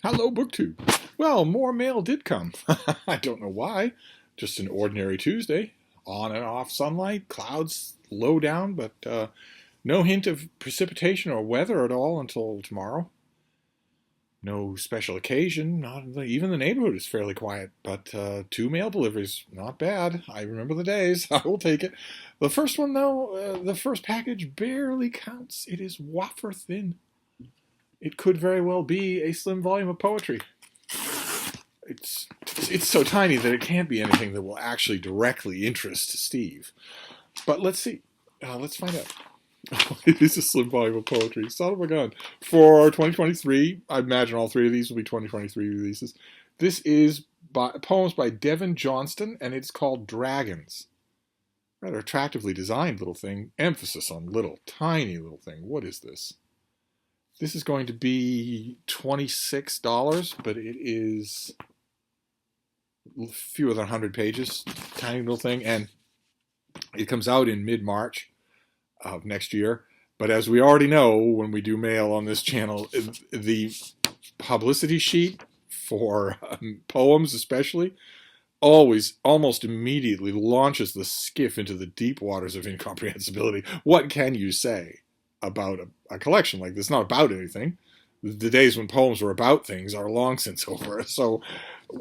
Hello, BookTube. Well, more mail did come. I don't know why. Just an ordinary Tuesday. On and off sunlight, clouds low down, but no hint of precipitation or weather at all until tomorrow. No special occasion. Not even the neighborhood is fairly quiet, but two mail deliveries, not bad. I remember the days. I will take it. The first one, though, the first package barely counts. It is wafer thin. It could very well be a slim volume of poetry. It's so tiny that it can't be anything that will actually directly interest Steve. But let's see. Let's find out. It is a slim volume of poetry. Son of a gun. For 2023, I imagine all three of these will be 2023 releases. This is poems by Devin Johnston, and it's called Dragons. Rather attractively designed little thing. Emphasis on little, tiny little thing. What is this? This is going to be $26, but it is fewer than 100 pages. Tiny little thing, and it comes out in mid-March of next year. But as we already know, when we do mail on this channel, the publicity sheet for poems especially always, almost immediately launches the skiff into the deep waters of incomprehensibility. What can you say about a collection like this? Not about anything. The days when poems were about things are long since over. So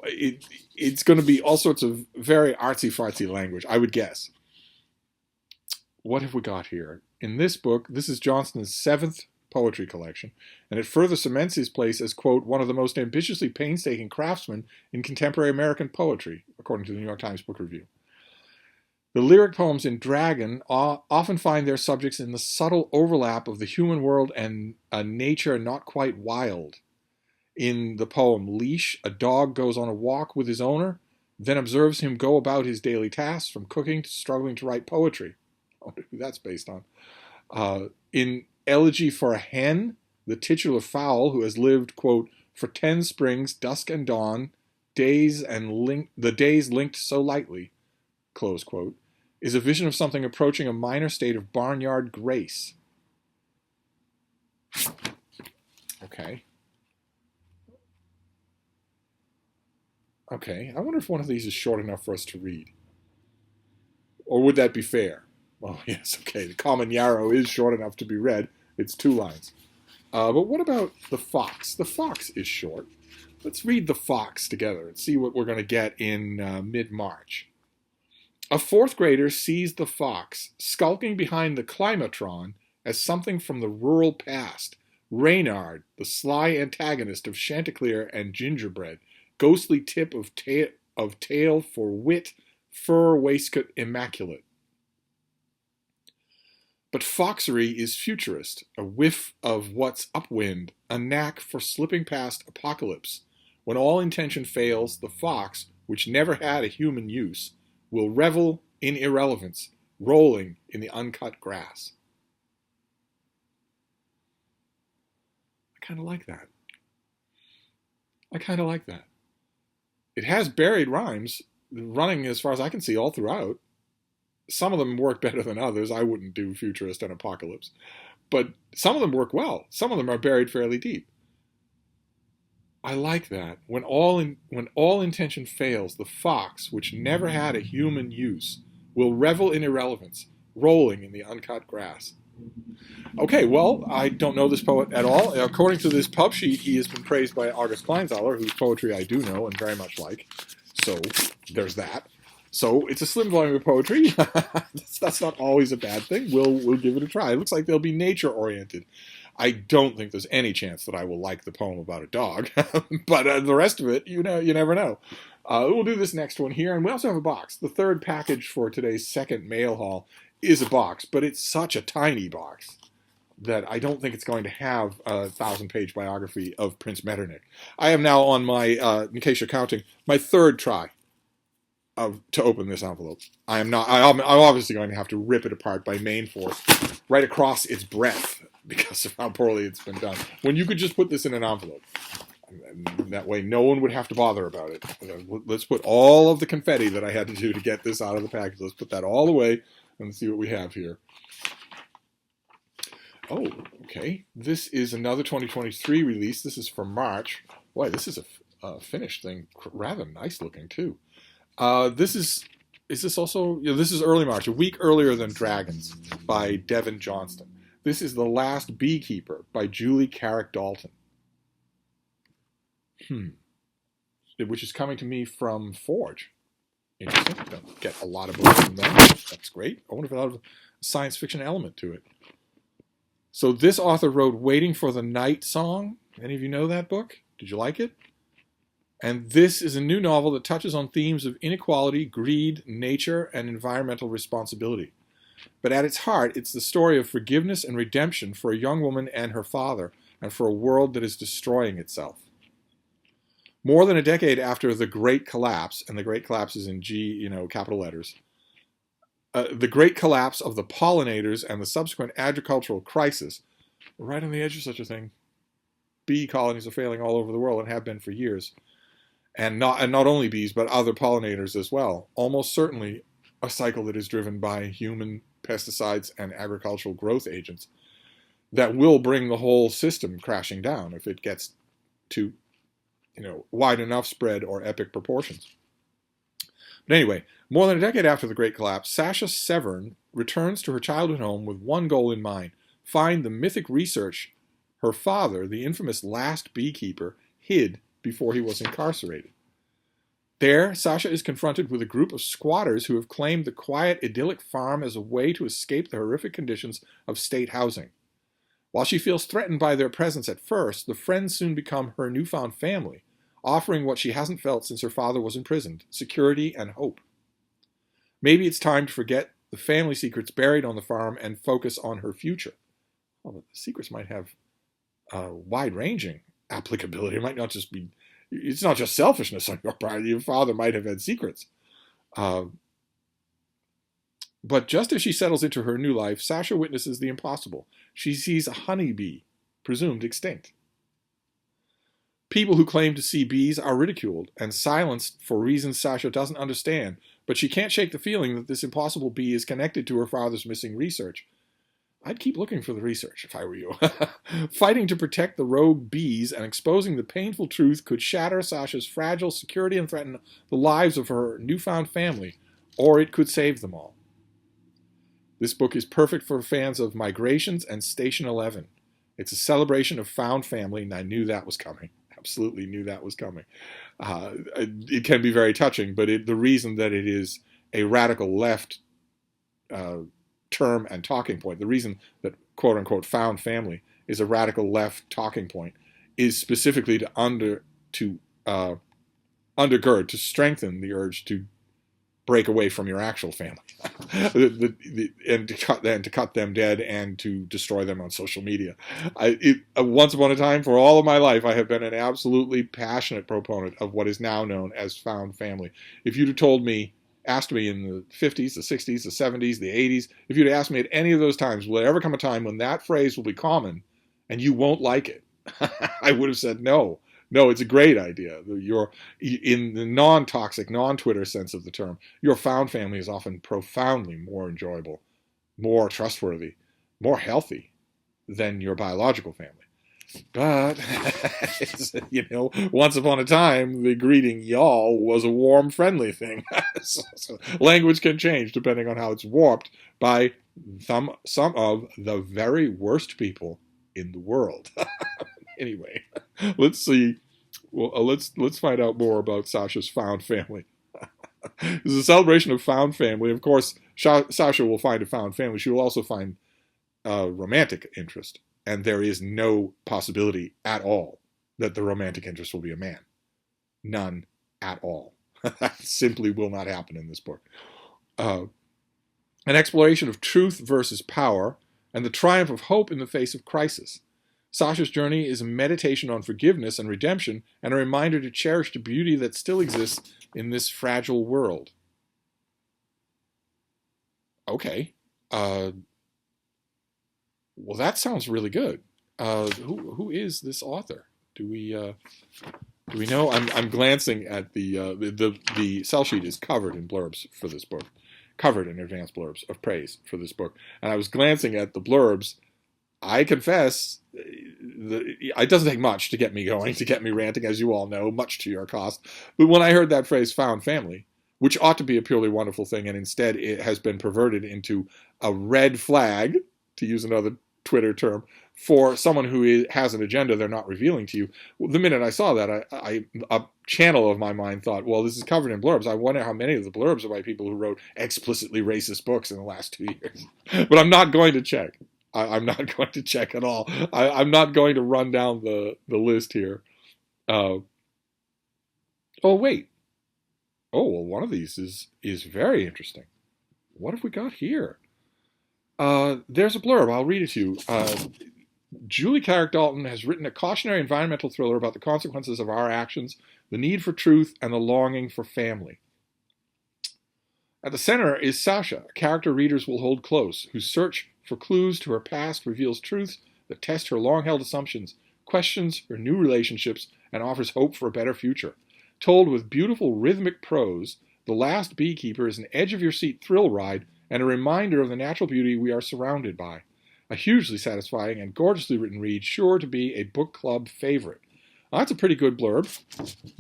it's going to be all sorts of very artsy-fartsy language, I would guess. What have we got here? In this book, this is Johnston's 7th poetry collection, and it further cements his place as, quote, one of the most ambitiously painstaking craftsmen in contemporary American poetry, according to the New York Times Book Review. The lyric poems in Dragon often find their subjects in the subtle overlap of the human world and a nature not quite wild. In the poem Leash, a dog goes on a walk with his owner, then observes him go about his daily tasks, from cooking to struggling to write poetry. I wonder who that's based on. In Elegy for a Hen, the titular fowl who has lived, quote, for 10 springs, dusk and dawn, the days linked so lightly, close quote, is a vision of something approaching a minor state of barnyard grace. Okay. I wonder if one of these is short enough for us to read. Or would that be fair? Oh, yes, okay. The Common Yarrow is short enough to be read. It's 2 lines. But what about The Fox? The Fox is short. Let's read The Fox together and see what we're going to get in mid-March. A 4th grader sees the fox skulking behind the climatron as something from the rural past. Reynard, the sly antagonist of Chanticleer and Gingerbread, ghostly tip of tail for wit, fur waistcoat immaculate. But foxery is futurist, a whiff of what's upwind, a knack for slipping past apocalypse. When all intention fails, the fox, which never had a human use, will revel in irrelevance, rolling in the uncut grass. I kind of like that. It has buried rhymes running, as far as I can see, all throughout. Some of them work better than others. I wouldn't do futurist and apocalypse. But some of them work well. Some of them are buried fairly deep. I like that. When all intention fails, the fox, which never had a human use, will revel in irrelevance, rolling in the uncut grass. Okay, well, I don't know this poet at all. According to this pub sheet, he has been praised by August Kleinzahler, whose poetry I do know and very much like. So there's that. So it's a slim volume of poetry. That's not always a bad thing. We'll give it a try. It looks like they'll be nature-oriented. I don't think there's any chance that I will like the poem about a dog. But the rest of it, you never know. We'll do this next one here. And we also have a box. The 3rd package for today's 2nd mail haul is a box. But it's such a tiny box that I don't think it's going to have a 1,000-page biography of Prince Metternich. I am now on my, in case you're counting, my 3rd try to open this envelope. I'm obviously going to have to rip it apart by main force, right across its breadth, because of how poorly it's been done. When you could just put this in an envelope. And that way no one would have to bother about it. Let's put all of the confetti that I had to do to get this out of the package. Let's put that all away and see what we have here. Oh, okay. This is another 2023 release. This is for March. Boy, this is a finished thing, rather nice looking too. This is this also? This is early March, a week earlier than Dragons by Devin Johnston. This is The Last Beekeeper by Julie Carrick Dalton. Which is coming to me from Forge. Interesting. Don't get a lot of books from them. That's great. I wonder if it'll have a science fiction element to it. So this author wrote Waiting for the Night Song. Any of you know that book? Did you like it? And this is a new novel that touches on themes of inequality, greed, nature, and environmental responsibility. But at its heart, it's the story of forgiveness and redemption for a young woman and her father, and for a world that is destroying itself. More than a decade after the Great Collapse, and the Great Collapse is in capital letters, the Great Collapse of the pollinators and the subsequent agricultural crisis, we're right on the edge of such a thing. Bee colonies are failing all over the world and have been for years. And not only bees, but other pollinators as well. Almost certainly a cycle that is driven by human pesticides and agricultural growth agents that will bring the whole system crashing down if it gets to wide enough spread or epic proportions. But anyway, more than a decade after the Great Collapse, Sasha Severn returns to her childhood home with one goal in mind: find the mythic research her father, the infamous Last Beekeeper, hid before he was incarcerated. There, Sasha is confronted with a group of squatters who have claimed the quiet, idyllic farm as a way to escape the horrific conditions of state housing. While she feels threatened by their presence at first, the friends soon become her newfound family, offering what she hasn't felt since her father was imprisoned: security and hope. Maybe it's time to forget the family secrets buried on the farm and focus on her future. Well, the secrets might have wide-ranging applicability. It might not just be, it's not just selfishness on your part. Your father might have had secrets. But just as she settles into her new life, Sasha witnesses the impossible. She sees a honeybee, presumed extinct. People who claim to see bees are ridiculed and silenced for reasons Sasha doesn't understand, but she can't shake the feeling that this impossible bee is connected to her father's missing research. I'd keep looking for the research if I were you. Fighting to protect the rogue bees and exposing the painful truth could shatter Sasha's fragile security and threaten the lives of her newfound family, or it could save them all. This book is perfect for fans of Migrations and Station 11. It's a celebration of found family, and I knew that was coming. Absolutely knew that was coming. It can be very touching, but the reason that it is a radical left term and talking point, the reason that quote-unquote found family is a radical left talking point, is specifically to undergird, to strengthen the urge to break away from your actual family, and to cut them dead and to destroy them on social media. Once upon a time, for all of my life, I have been an absolutely passionate proponent of what is now known as found family. If you'd have asked me in the 50s, the 60s, the 70s, the 80s, if you'd asked me at any of those times, will there ever come a time when that phrase will be common and you won't like it? I would have said no. No, it's a great idea. You're, in the non-toxic, non-Twitter sense of the term, your found family is often profoundly more enjoyable, more trustworthy, more healthy than your biological family. But, once upon a time, the greeting y'all was a warm, friendly thing. So language can change depending on how it's warped by some of the very worst people in the world. Anyway, let's see. Well, let's find out more about Sasha's found family. This is a celebration of found family. Of course, Sasha will find a found family. She will also find romantic interest, and there is no possibility at all that the romantic interest will be a man. None at all. That simply will not happen in this book. An exploration of truth versus power, and the triumph of hope in the face of crisis. Sasha's journey is a meditation on forgiveness and redemption, and a reminder to cherish the beauty that still exists in this fragile world. Okay. Well, that sounds really good. Who is this author? Do we know? I'm glancing at the sell sheet is covered in blurbs for this book, covered in advanced blurbs of praise for this book, and I was glancing at the blurbs I confess, it doesn't take much to get me going, to get me ranting, as you all know, much to your cost. But when I heard that phrase, found family, which ought to be a purely wonderful thing, and instead it has been perverted into a red flag, to use another Twitter term, for someone who has an agenda they're not revealing to you. The minute I saw that, a channel of my mind thought, well, this is covered in blurbs. I wonder how many of the blurbs are by people who wrote explicitly racist books in the last 2 years. But I'm not going to check. I'm not going to check at all. I'm not going to run down the list here. Oh, wait. Oh, well, one of these is very interesting. What have we got here? There's a blurb. I'll read it to you. Julie Carrick Dalton has written a cautionary environmental thriller about the consequences of our actions, the need for truth, and the longing for family. At the center is Sasha, a character readers will hold close, whose search for clues to her past reveals truths that test her long-held assumptions, questions her new relationships, and offers hope for a better future. Told with beautiful rhythmic prose, The Last Beekeeper is an edge-of-your-seat thrill ride and a reminder of the natural beauty we are surrounded by. A hugely satisfying and gorgeously written read, sure to be a book club favorite. Well, that's a pretty good blurb.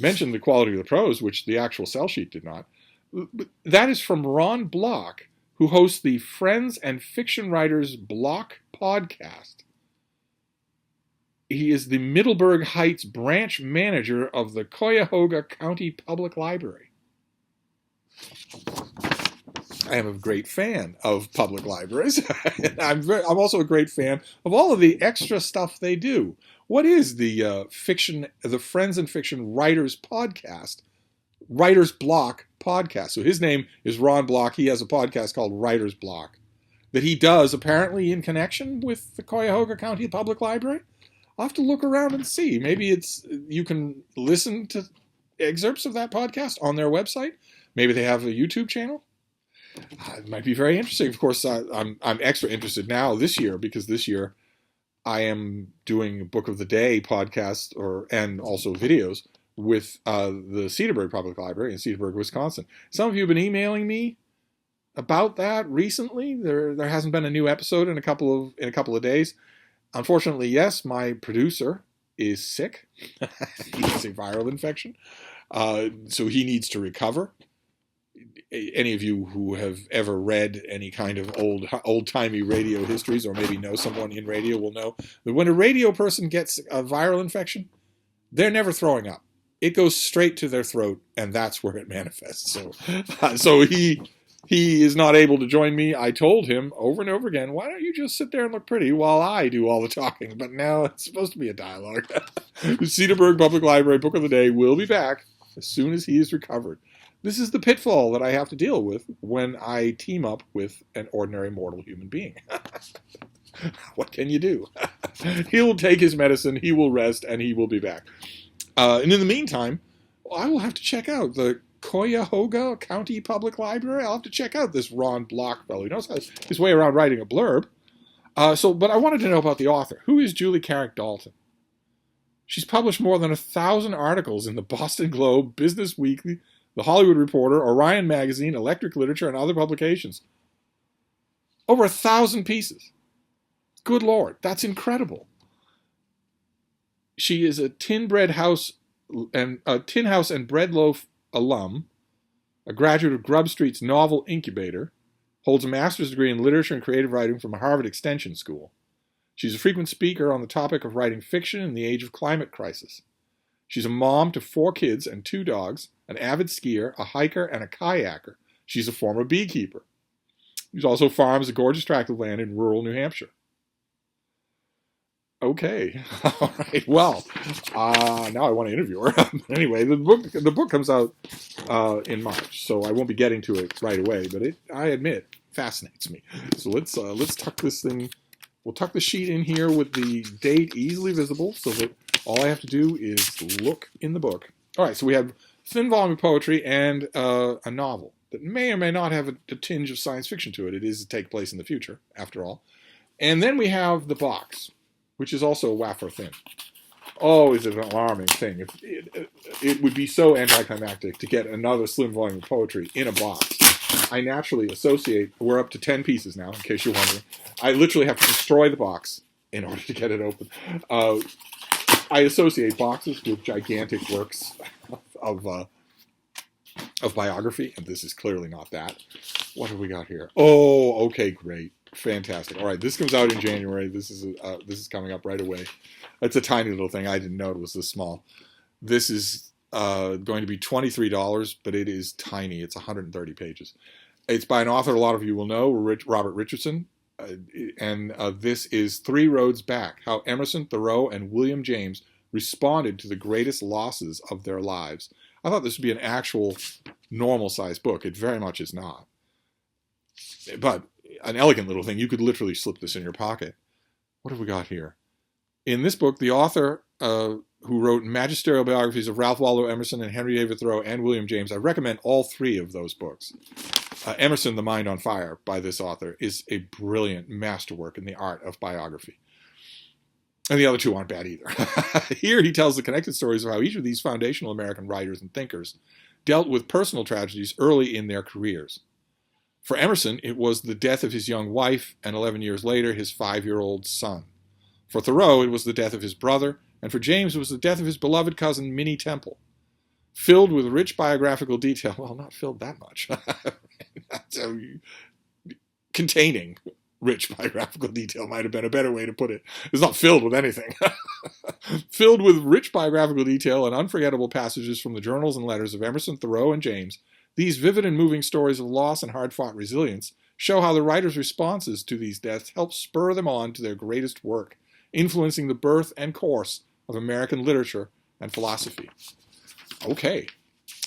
Mentioned the quality of the prose, which the actual sell sheet did not. That is from Ron Block, who hosts the Friends and Fiction Writers Block podcast. He is the Middleburg Heights branch manager of the Cuyahoga County Public Library. I am a great fan of public libraries. I'm also a great fan of all of the extra stuff they do. What is the Friends and Fiction Writers podcast? Writer's Block podcast. So his name is Ron Block. He has a podcast called Writer's Block that he does apparently in connection with the Cuyahoga County Public Library. I'll have to look around and see. Maybe you can listen to excerpts of that podcast on their website. Maybe they have a YouTube channel. It might be very interesting. Of course, I'm extra interested now this year because this year I am doing a Book of the Day podcast and also videos with the Cedarburg Public Library in Cedarburg, Wisconsin. Some of you have been emailing me about that recently. There hasn't been a new episode in a couple of days. Unfortunately, yes, my producer is sick. He has a viral infection, so he needs to recover. Any of you who have ever read any kind of old-timey radio histories or maybe know someone in radio will know that when a radio person gets a viral infection, they're never throwing up. It goes straight to their throat, and that's where it manifests. So he is not able to join me. I told him over and over again, why don't you just sit there and look pretty while I do all the talking? But now it's supposed to be a dialogue. The Cedarburg Public Library Book of the Day will be back as soon as he is recovered. This is the pitfall that I have to deal with when I team up with an ordinary mortal human being. What can you do? He will take his medicine, he will rest, and he will be back. And in the meantime, I will have to check out the Cuyahoga County Public Library. I'll have to check out this Ron Block fellow. He knows his way around writing a blurb. But I wanted to know about the author. Who is Julie Carrick Dalton? She's published more than 1,000 articles in the Boston Globe, Business Weekly, The Hollywood Reporter, Orion Magazine, Electric Literature, and other publications. Over 1,000 pieces. Good Lord, that's incredible. She is a Tin House and Bread Loaf alum, a graduate of Grub Street's Novel Incubator, holds a master's degree in literature and creative writing from Harvard Extension School. She's a frequent speaker on the topic of writing fiction in the age of climate crisis. She's a mom to 4 kids and 2 dogs, an avid skier, a hiker, and a kayaker. She's a former beekeeper. She also farms a gorgeous tract of land in rural New Hampshire. Okay, all right. Well, now I want to interview her. Anyway, the book comes out in March, so I won't be getting to it right away. But I admit, fascinates me. So let's tuck this thing. We'll tuck the sheet in here with the date easily visible, so that all I have to do is look in the book. All right. So we have thin volume of poetry and a novel that may or may not have a tinge of science fiction to it. It is to take place in the future, after all. And then we have the box, which is also wafer thin. Always an alarming thing. It would be so anticlimactic to get another slim volume of poetry in a box. I naturally associate, we're up to 10 pieces now, in case you're wondering. I literally have to destroy the box in order to get it open. I associate boxes with gigantic works of biography, and this is clearly not that. What have we got here? Oh, okay, great, fantastic. All right, this comes out in January. This is coming up right away. It's a tiny little thing. I didn't know it was this small. This is going to be $23, but it is tiny. It's 130 pages. It's by an author a lot of you will know, Robert Richardson. And this is Three Roads Back, How Emerson, Thoreau, and William James Responded to the Greatest Losses of Their Lives. I thought this would be an actual normal-sized book. It very much is not. But an elegant little thing. You could literally slip this in your pocket. What have we got here? In this book, the author who wrote magisterial biographies of Ralph Waldo Emerson and Henry David Thoreau and William James, I recommend all three of those books. Emerson, The Mind on Fire, by this author, is a brilliant masterwork in the art of biography. And the other two aren't bad either. Here he tells the connected stories of how each of these foundational American writers and thinkers dealt with personal tragedies early in their careers. For Emerson, it was the death of his young wife, and 11 years later, his 5-year-old son. For Thoreau, it was the death of his brother, and for James, it was the death of his beloved cousin, Minnie Temple. Filled with rich biographical detail, well, not filled that much, containing rich biographical detail might have been a better way to put it. It's not filled with anything. Filled with rich biographical detail and unforgettable passages from the journals and letters of Emerson, Thoreau, and James, these vivid and moving stories of loss and hard-fought resilience show how the writer's responses to these deaths helped spur them on to their greatest work, influencing the birth and course of American literature and philosophy. Okay.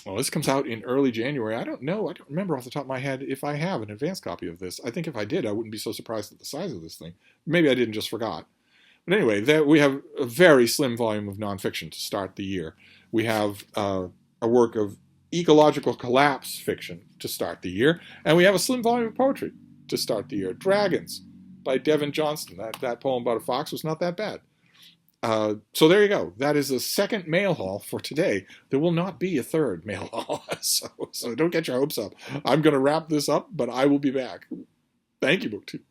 Well, this comes out in early January. I don't know. I don't remember off the top of my head if I have an advanced copy of this. I think if I did, I wouldn't be so surprised at the size of this thing. Maybe I didn't, just forgot. But anyway, we have a very slim volume of nonfiction to start the year. We have a work of ecological collapse fiction to start the year. And we have a slim volume of poetry to start the year. Dragons by Devin Johnston. That poem about a fox was not that bad. So there you go. That is the second mail haul for today. There will not be a third mail haul, so don't get your hopes up. I'm going to wrap this up, but I will be back. Thank you, BookTube.